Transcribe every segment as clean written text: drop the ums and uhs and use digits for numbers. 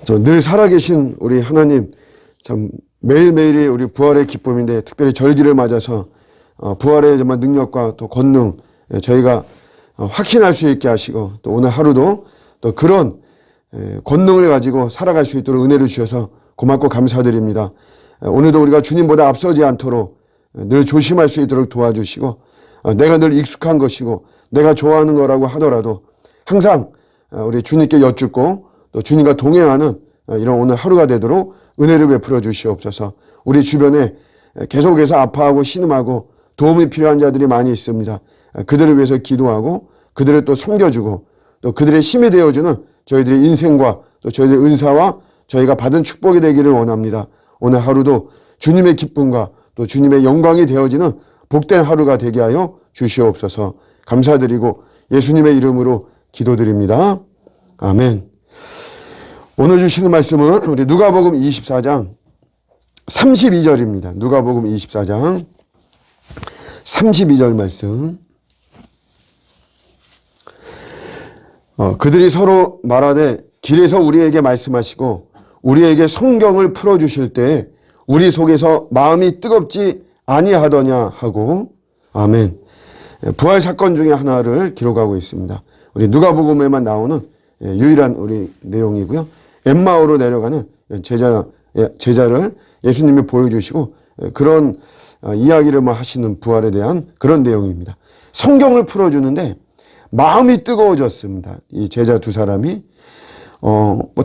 늘 살아계신 우리 하나님, 참 매일매일이 우리 부활의 기쁨인데, 특별히 절기를 맞아서 부활의 정말 능력과 또 권능, 저희가 확신할 수 있게 하시고, 또 오늘 하루도 또 그런 권능을 가지고 살아갈 수 있도록 은혜를 주셔서 고맙고 감사드립니다. 오늘도 우리가 주님보다 앞서지 않도록 늘 조심할 수 있도록 도와주시고, 내가 늘 익숙한 것이고 내가 좋아하는 거라고 하더라도 항상 우리 주님께 여쭙고 또 주님과 동행하는 이런 오늘 하루가 되도록 은혜를 베풀어 주시옵소서. 우리 주변에 계속해서 아파하고 신음하고 도움이 필요한 자들이 많이 있습니다. 그들을 위해서 기도하고 그들을 또 섬겨주고 또 그들의 힘이 되어주는 저희들의 인생과 또 저희들의 은사와 저희가 받은 축복이 되기를 원합니다. 오늘 하루도 주님의 기쁨과 또 주님의 영광이 되어지는 복된 하루가 되게 하여 주시옵소서. 감사드리고 예수님의 이름으로 기도드립니다. 아멘. 오늘 주시는 말씀은 우리 누가복음 24장 32절입니다. 누가복음 24장 32절 말씀. 그들이 서로 말하되 길에서 우리에게 말씀하시고 우리에게 성경을 풀어주실 때 우리 속에서 마음이 뜨겁지 아니하더냐 하고. 아멘. 부활 사건 중에 하나를 기록하고 있습니다. 우리 누가복음에만 나오는 유일한 우리 내용이고요. 엠마오로 내려가는 제자를 예수님이 보여주시고 그런 이야기를 하시는 부활에 대한 그런 내용입니다. 성경을 풀어주는데 마음이 뜨거워졌습니다. 이 제자 두 사람이.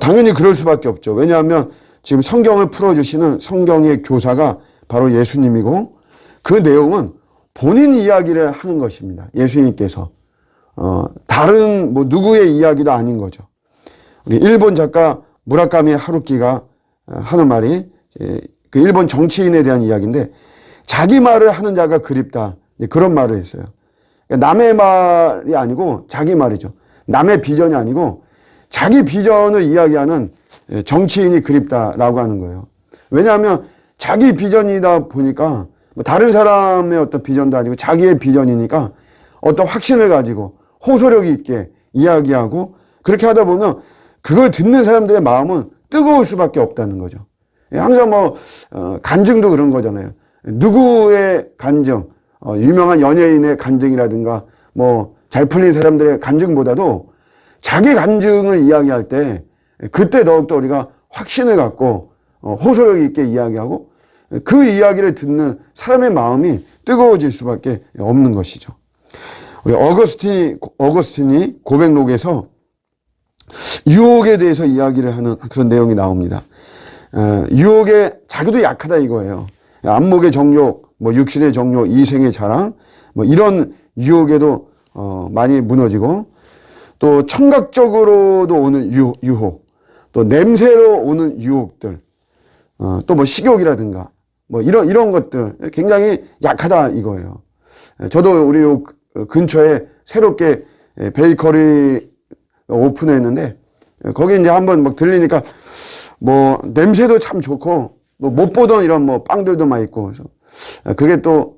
당연히 그럴 수밖에 없죠. 왜냐하면 지금 성경을 풀어주시는 성경의 교사가 바로 예수님이고 그 내용은 본인 이야기를 하는 것입니다. 예수님께서. 다른 누구의 이야기도 아닌 거죠. 우리 일본 작가 무라카미 하루키가 하는 말이 그 일본 정치인에 대한 이야기인데 자기 말을 하는 자가 그립다. 그런 말을 했어요. 남의 말이 아니고 자기 말이죠. 남의 비전이 아니고 자기 비전을 이야기하는 정치인이 그립다라고 하는 거예요. 왜냐하면 자기 비전이다 보니까 다른 사람의 어떤 비전도 아니고 자기의 비전이니까 어떤 확신을 가지고 호소력 있게 이야기하고 그렇게 하다 보면 그걸 듣는 사람들의 마음은 뜨거울 수밖에 없다는 거죠. 항상 간증도 그런 거잖아요. 누구의 간증, 유명한 연예인의 간증이라든가 잘 풀린 사람들의 간증보다도 자기 간증을 이야기할 때 그때 더욱더 우리가 확신을 갖고 호소력 있게 이야기하고 그 이야기를 듣는 사람의 마음이 뜨거워질 수밖에 없는 것이죠. 우리 어거스틴이 고백록에서 유혹에 대해서 이야기를 하는 그런 내용이 나옵니다. 유혹에 자기도 약하다 이거예요. 안목의 정욕, 육신의 정욕, 이생의 자랑, 이런 유혹에도 많이 무너지고 또 청각적으로도 오는 유혹, 또 냄새로 오는 유혹들, 또 식욕이라든가 이런 것들 굉장히 약하다 이거예요. 저도 우리 요 근처에 새롭게 베이커리 오픈했는데 거기 이제 한번 들리니까 냄새도 참 좋고 못 보던 이런 빵들도 많이 있고 그래서 그게 또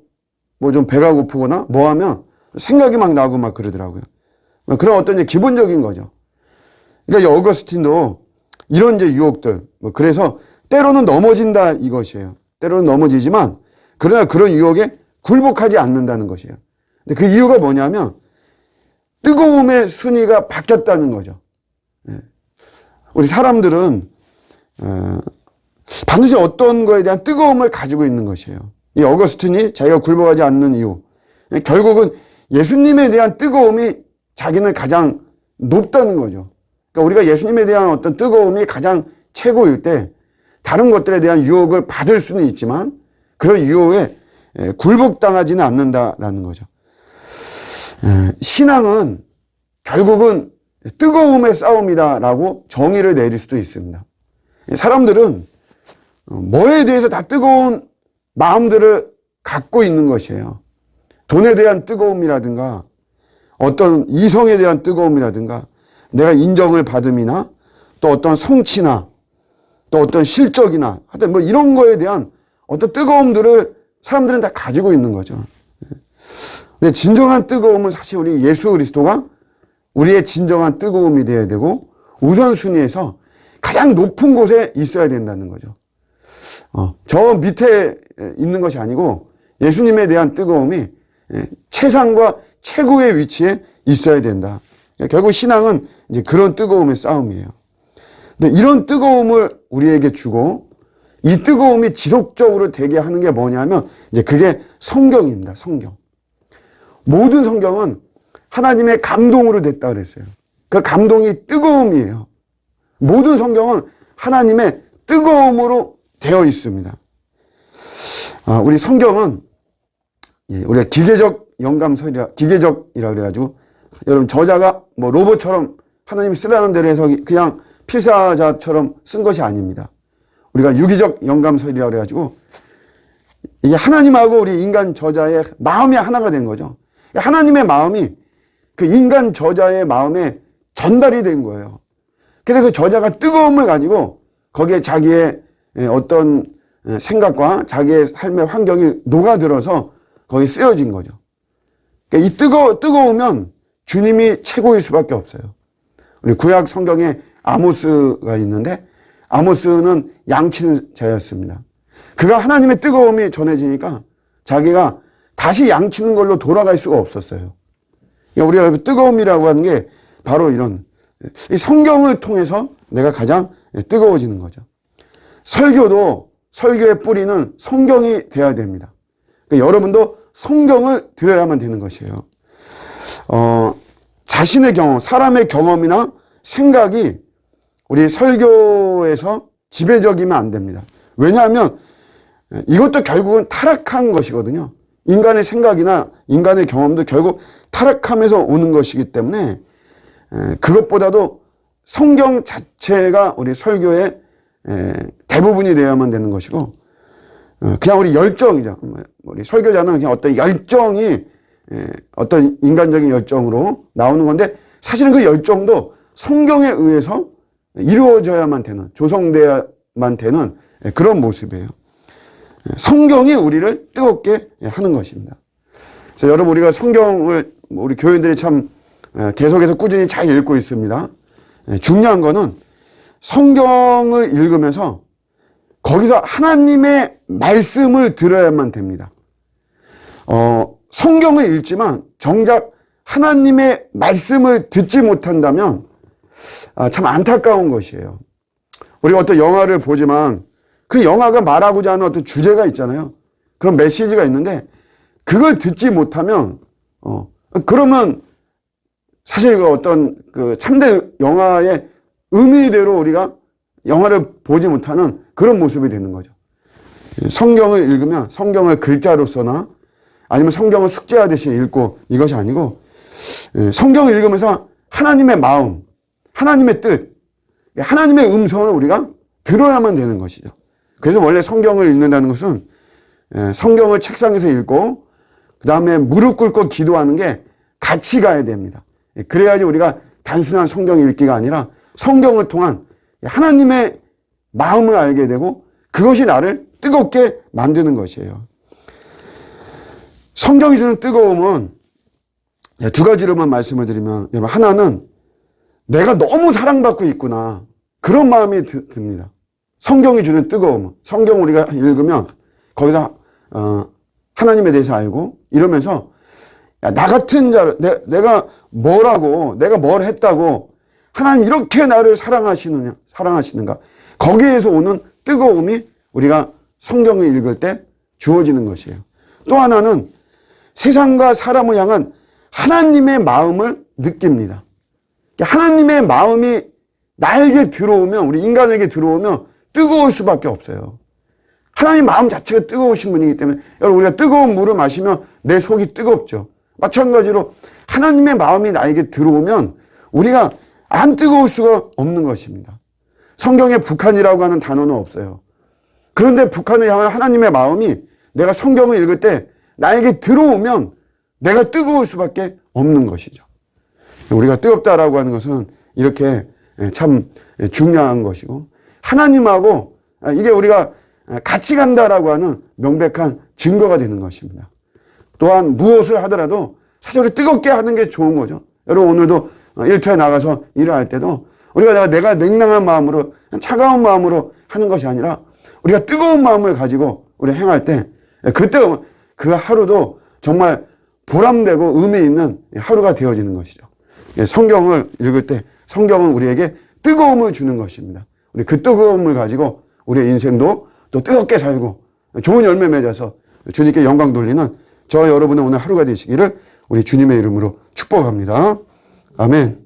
좀 배가 고프거나 하면 생각이 막 나고 막 그러더라고요. 그런 어떤 이제 기본적인 거죠. 그러니까 이 어거스틴도 이런 이제 유혹들 그래서 때로는 넘어진다 이것이에요. 때로는 넘어지지만 그러나 그런 유혹에 굴복하지 않는다는 것이에요. 근데 그 이유가 뭐냐면 뜨거움의 순위가 바뀌었다는 거죠. 우리 사람들은 반드시 어떤 거에 대한 뜨거움을 가지고 있는 것이에요. 이 어거스틴이 자기가 굴복하지 않는 이유 결국은 예수님에 대한 뜨거움이 자기는 가장 높다는 거죠. 그러니까 우리가 예수님에 대한 어떤 뜨거움이 가장 최고일 때 다른 것들에 대한 유혹을 받을 수는 있지만 그런 유혹에 굴복당하지는 않는다라는 거죠. 신앙은 결국은 뜨거움의 싸움이다라고 정의를 내릴 수도 있습니다. 사람들은 뭐에 대해서 다 뜨거운 마음들을 갖고 있는 것이에요. 돈에 대한 뜨거움이라든가 어떤 이성에 대한 뜨거움이라든가 내가 인정을 받음이나 또 어떤 성취나 또 어떤 실적이나 하여튼 이런 거에 대한 어떤 뜨거움들을 사람들은 다 가지고 있는 거죠. 근데 진정한 뜨거움은 사실 우리 예수 그리스도가 우리의 진정한 뜨거움이 되어야 되고 우선순위에서 가장 높은 곳에 있어야 된다는 거죠. 저 밑에 있는 것이 아니고 예수님에 대한 뜨거움이 최상과 최고의 위치에 있어야 된다. 결국 신앙은 이제 그런 뜨거움의 싸움이에요. 근데 이런 뜨거움을 우리에게 주고 이 뜨거움이 지속적으로 되게 하는 게 뭐냐면 이제 그게 성경입니다. 성경. 모든 성경은 하나님의 감동으로 됐다 그랬어요. 그 감동이 뜨거움이에요. 모든 성경은 하나님의 뜨거움으로 되어 있습니다. 우리 성경은 우리가 기계적 기계적이라 그래가지고 여러분 저자가 뭐 로봇처럼 하나님이 쓰라는 대로 해서 그냥 필사자처럼 쓴 것이 아닙니다. 우리가 유기적 영감설이라 그래가지고 이게 하나님하고 우리 인간 저자의 마음이 하나가 된 거죠. 하나님의 마음이 그 인간 저자의 마음에 전달이 된 거예요. 그래서 그 저자가 뜨거움을 가지고 거기에 자기의 어떤 생각과 자기의 삶의 환경이 녹아들어서 거기에 쓰여진 거죠. 그러니까 이 뜨거우면 주님이 최고일 수밖에 없어요. 우리 구약 성경에 아모스가 있는데 아모스는 양치는 자였습니다. 그가 하나님의 뜨거움이 전해지니까 자기가 다시 양치는 걸로 돌아갈 수가 없었어요. 그러니까 우리가 뜨거움이라고 하는 게 바로 이런 이 성경을 통해서 내가 가장 뜨거워지는 거죠. 설교도 설교의 뿌리는 성경이 돼야 됩니다. 그러니까 여러분도 성경을 들어야만 되는 것이에요. 자신의 경험, 사람의 경험이나 생각이 우리 설교에서 지배적이면 안 됩니다. 왜냐하면 이것도 결국은 타락한 것이거든요. 인간의 생각이나 인간의 경험도 결국 타락하면서 오는 것이기 때문에 그것보다도 성경 자체가 우리 설교의 대부분이 되어야만 되는 것이고 그냥 우리 열정이죠. 우리 설교자는 그냥 어떤 열정이 어떤 인간적인 열정으로 나오는 건데 사실은 그 열정도 성경에 의해서 이루어져야만 되는 조성돼야만 되는 그런 모습이에요. 성경이 우리를 뜨겁게 하는 것입니다. 그래서 여러분 우리가 성경을 우리 교인들이 참 계속해서 꾸준히 잘 읽고 있습니다. 중요한 거는 성경을 읽으면서 거기서 하나님의 말씀을 들어야만 됩니다. 성경을 읽지만 정작 하나님의 말씀을 듣지 못한다면 참 안타까운 것이에요. 우리가 어떤 영화를 보지만 그 영화가 말하고자 하는 어떤 주제가 있잖아요. 그런 메시지가 있는데 그걸 듣지 못하면 그러면 사실 그 어떤 그 참대 영화의 의미대로 우리가 영화를 보지 못하는 그런 모습이 되는 거죠. 성경을 읽으면 성경을 글자로서나 아니면 성경을 숙제하듯이 읽고 이것이 아니고 성경을 읽으면서 하나님의 마음, 하나님의 뜻, 하나님의 음성을 우리가 들어야만 되는 것이죠. 그래서 원래 성경을 읽는다는 것은 성경을 책상에서 읽고 그 다음에 무릎 꿇고 기도하는 게 같이 가야 됩니다. 그래야지 우리가 단순한 성경 읽기가 아니라 성경을 통한 하나님의 마음을 알게 되고 그것이 나를 뜨겁게 만드는 것이에요. 성경이 주는 뜨거움은 두 가지로만 말씀을 드리면 하나는 내가 너무 사랑받고 있구나 그런 마음이 듭니다. 성경이 주는 뜨거움. 성경 우리가 읽으면 거기서 하나님에 대해서 알고 이러면서 나 같은 자를 내가 뭐라고 내가 뭘 했다고 하나님 이렇게 나를 사랑하시는가 거기에서 오는 뜨거움이 우리가 성경을 읽을 때 주어지는 것이에요. 또 하나는 세상과 사람을 향한 하나님의 마음을 느낍니다. 하나님의 마음이 나에게 들어오면 우리 인간에게 들어오면 뜨거울 수밖에 없어요. 하나님 마음 자체가 뜨거우신 분이기 때문에 여러분 우리가 뜨거운 물을 마시면 내 속이 뜨겁죠. 마찬가지로 하나님의 마음이 나에게 들어오면 우리가 안 뜨거울 수가 없는 것입니다. 성경에 북한이라고 하는 단어는 없어요. 그런데 북한을 향한 하나님의 마음이 내가 성경을 읽을 때 나에게 들어오면 내가 뜨거울 수밖에 없는 것이죠. 우리가 뜨겁다라고 하는 것은 이렇게 참 중요한 것이고 하나님하고 이게 우리가 같이 간다라고 하는 명백한 증거가 되는 것입니다. 또한 무엇을 하더라도 사실 우리 뜨겁게 하는 게 좋은 거죠. 여러분 오늘도 일터에 나가서 일을 할 때도 우리가 내가 냉랭한 마음으로, 차가운 마음으로 하는 것이 아니라 우리가 뜨거운 마음을 가지고 우리 행할 때 그때 그 하루도 정말 보람되고 의미 있는 하루가 되어지는 것이죠. 성경을 읽을 때 성경은 우리에게 뜨거움을 주는 것입니다. 우리 그 뜨거움을 가지고 우리의 인생도 또 뜨겁게 살고 좋은 열매 맺어서 주님께 영광 돌리는 저 여러분의 오늘 하루가 되시기를 우리 주님의 이름으로 축복합니다. 아멘.